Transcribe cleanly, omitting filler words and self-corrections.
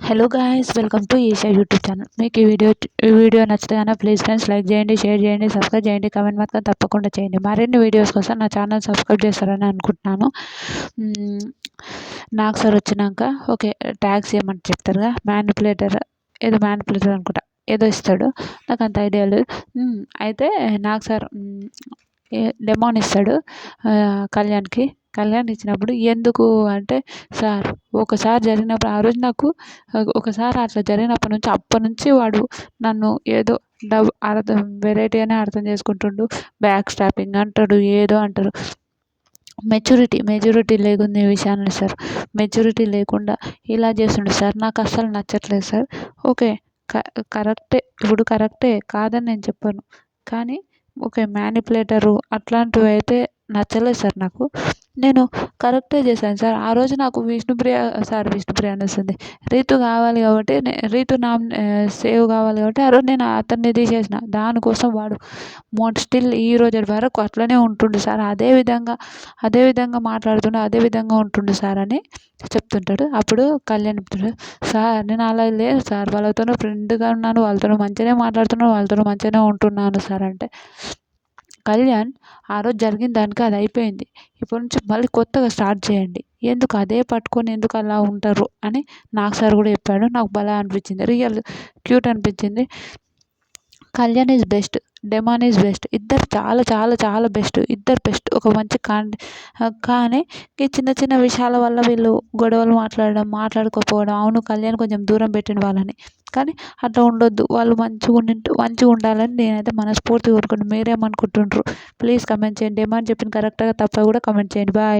Hello guys, welcome to Eesha YouTube channel. మీకు ఈ video నచ్చితే కనుక ప్లీజ్ ఫ్రెండ్స్ లైక్ చేయండి, షేర్ చేయండి, సబ్స్క్రైబ్ చేయండి, కామెంట్ మాత్రం తప్పకుండా చేయండి. మరిన్ని వీడియోస్ కోసం నా ఛానల్ సబ్స్క్రైబ్ చేస్తారని అనుకుంటున్నాను. నాకు సార్ వచ్చినాక ఓకే ట్యాగ్స్ ఏమంటే చెప్తారుగా, మ్యానిపులేటర్ అనుకుంటా ఏదో ఇస్తాడు, నాకు అంత ఐడియా లేదు. అయితే నాకు సార్ లెమన్ ఇస్తాడు కళ్యాణ్కి. కళ్యాణ్ ఇచ్చినప్పుడు ఎందుకు అంటే, సార్ ఒకసారి జరిగినప్పుడు ఆ రోజు నాకు ఒకసారి అట్లా జరిగినప్పటి నుంచి అప్పటి నుంచి వాడు నన్ను ఏదో అర్థం వెరైటీగానే అర్థం చేసుకుంటుండు. బ్యాక్ స్టాపింగ్ అంటాడు, ఏదో అంటారు. మెచ్యూరిటీ లేకుండా ఈ విషయాన్ని సార్, మెచ్యూరిటీ లేకుండా ఇలా చేస్తుండు సార్. నాకు అస్సలు నచ్చట్లేదు సార్. ఓకే, కరెక్టే, ఇప్పుడు కరెక్టే కాదని నేను చెప్పను, కానీ ఓకే మ్యానిపులేటరు అట్లాంటివి అయితే నచ్చలేదు సార్ నాకు. నేను కరెక్టే చేశాను సార్. ఆ రోజు నాకు విష్ణుప్రియ వస్తుంది, రీతు కావాలి కాబట్టి రీతు సేవ్ కావాలి కాబట్టి ఆ రోజు నేను అతన్ని తీసేసిన. దానికోసం వాడు స్టిల్ ఈ రోజు వరకు అట్లనే ఉంటుండు సార్. అదే విధంగా మాట్లాడుతుండు, అదే విధంగా ఉంటుండు సార్ అని చెప్తుంటాడు. అప్పుడు కళ్యాణ్ చెప్తుంటాడు, సార్ నేను అలా లేదు సార్, వాళ్ళతో ఫ్రెండ్గా ఉన్నాను, వాళ్ళతో మంచిగానే మాట్లాడుతున్నాను, వాళ్ళతో మంచిగానే ఉంటున్నాను సార్ అంటే, కళ్యాణ్ ఆ రోజు జరిగిన దానికి అది అయిపోయింది, ఇప్పటి నుంచి మళ్ళీ కొత్తగా స్టార్ట్ చేయండి, ఎందుకు అదే పట్టుకొని ఎందుకు అలా ఉంటారు అని నాకు సార్ కూడా చెప్పాడు. నాకు భలే అనిపించింది, రియల్ క్యూట్ అనిపించింది. Kalyan is best, demon is best, ఇద్దరు చాలా చాలా చాలా బెస్ట్, ఇద్దరు బెస్ట్. ఒక మంచి కానీ ఈ చిన్న చిన్న విషయాల వల్ల వీళ్ళు గొడవలు మాట్లాడుకోకపోవడం. అవును, కళ్యాణ్ కొంచెం దూరం పెట్టిన వాళ్ళని, కానీ అట్లా ఉండొద్దు. వాళ్ళు మంచిగా ఉండాలని నేనైతే మనస్ఫూర్తిగా కోరుకుంటున్నాను. మీరేమనుకుంటుండ్రు? ప్లీజ్ కమెంట్ చేయండి. డెమాన్ చెప్పింది కరెక్ట్గా తప్ప కూడా కమెంట్ చేయండి. బాయ్.